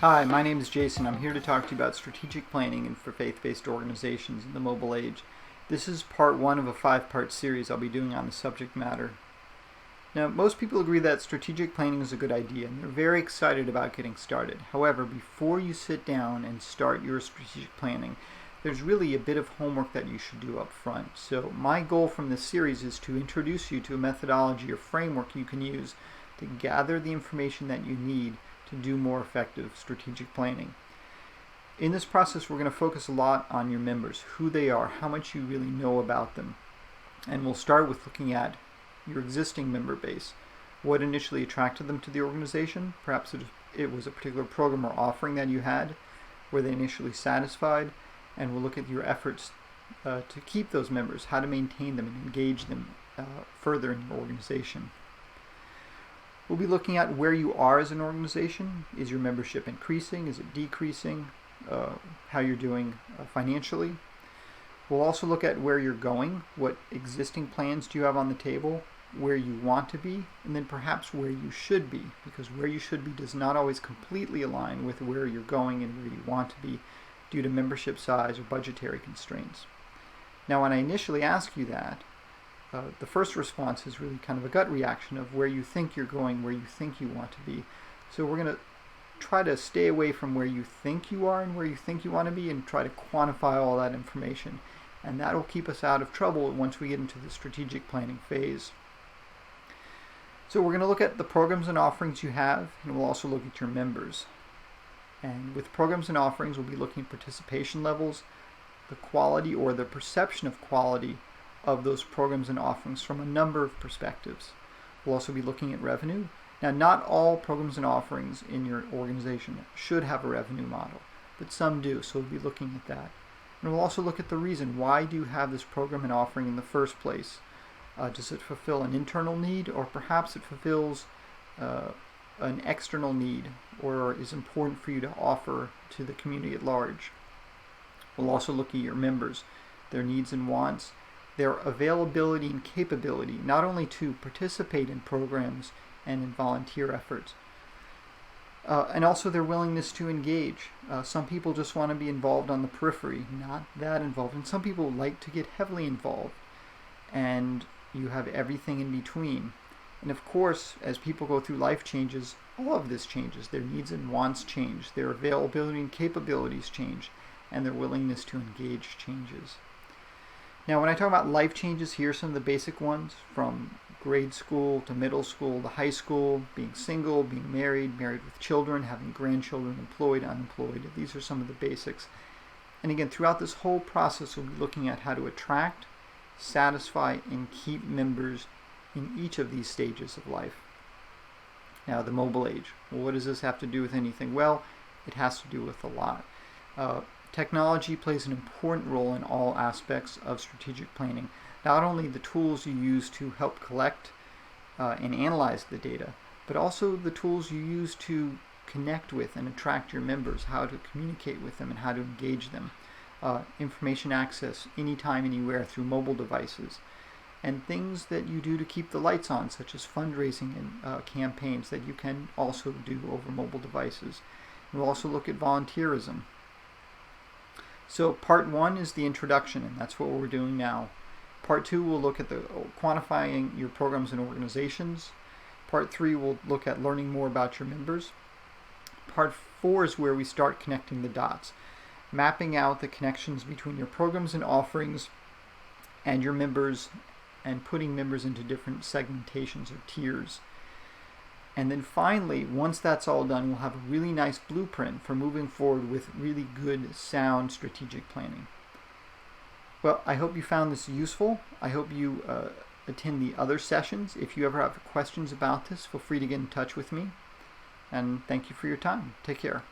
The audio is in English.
Hi, my name is Jason. I'm here to talk to you about strategic planning and for faith-based organizations in the mobile age. This is part one of a 5-part series I'll be doing on the subject matter. Now, most people agree that strategic planning is a good idea, and they're very excited about getting started. However, before you sit down and start your strategic planning, there's really a bit of homework that you should do up front. So my goal from this series is to introduce you to a methodology or framework you can use to gather the information that you need to do more effective strategic planning. In this process, we're going to focus a lot on your members, who they are, how much you really know about them. And we'll start with looking at your existing member base. What initially attracted them to the organization? Perhaps it was a particular program or offering that you had. Were they initially satisfied? And we'll look at your efforts to keep those members, how to maintain them and engage them further in your organization. We'll be looking at where you are as an organization. Is your membership increasing? Is it decreasing? How you're doing financially. We'll also look at where you're going. What existing plans do you have on the table? Where you want to be, and then perhaps where you should be, because where you should be does not always completely align with where you're going and where you want to be due to membership size or budgetary constraints. Now, when I initially ask you that, the first response is really kind of a gut reaction of where you think you're going, where you think you want to be. So we're going to try to stay away from where you think you are and where you think you want to be and try to quantify all that information. And that will keep us out of trouble once we get into the strategic planning phase. So we're going to look at the programs and offerings you have, and we'll also look at your members. And with programs and offerings, we'll be looking at participation levels, the quality or the perception of quality of those programs and offerings from a number of perspectives. We'll also be looking at revenue. Now, not all programs and offerings in your organization should have a revenue model, but some do, so we'll be looking at that. And we'll also look at the reason. Why do you have this program and offering in the first place? Does it fulfill an internal need, or perhaps it fulfills an external need, or is important for you to offer to the community at large? We'll also look at your members, their needs and wants, their availability and capability, not only to participate in programs and in volunteer efforts, and also their willingness to engage. Some people just want to be involved on the periphery, not that involved, and some people like to get heavily involved, and you have everything in between. And of course, as people go through life changes, all of this changes. Their needs and wants change, their availability and capabilities change, and their willingness to engage changes. Now, when I talk about life changes, here are some of the basic ones, from grade school to middle school to high school, being single, being married, married with children, having grandchildren, employed, unemployed. These are some of the basics. And again, throughout this whole process, we'll be looking at how to attract, satisfy, and keep members in each of these stages of life. Now, the mobile age. Well, what does this have to do with anything? Well, it has to do with a lot. Technology plays an important role in all aspects of strategic planning. Not only the tools you use to help collect and analyze the data, but also the tools you use to connect with and attract your members, how to communicate with them and how to engage them. Information access anytime, anywhere through mobile devices, and things that you do to keep the lights on, such as fundraising and campaigns that you can also do over mobile devices. And we'll also look at volunteerism. So part one is the introduction, and that's what we're doing now. Part two, we'll look at the quantifying your programs and organizations. Part three, we'll look at learning more about your members. Part four is where we start connecting the dots, mapping out the connections between your programs and offerings and your members, and putting members into different segmentations or tiers. And then finally, once that's all done, we'll have a really nice blueprint for moving forward with really good, sound strategic planning. Well, I hope you found this useful. I hope you attend the other sessions. If you ever have questions about this, feel free to get in touch with me. And thank you for your time. Take care.